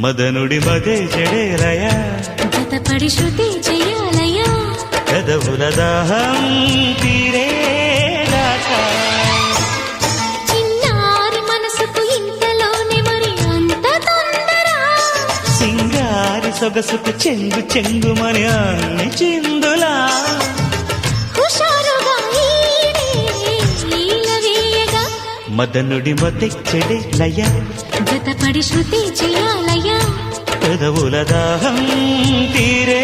మదనుడి మదే చెడేలయ జతపడి శృతి చెయ్యాలయ పెదవుల దాహం తీరేదాకా చిన్నారి మనసుకు ఇంతలోనే మరి అంత తొందర సింగారి సొగసుకు చెంగు చెంగుమని అన్ని చిందులా హుషారుగా ఈల వేయగా మదనుడి మదే చెడేలయ జతపడి శృతి చెయ్యాలయ పెదవుల దాహం తీరే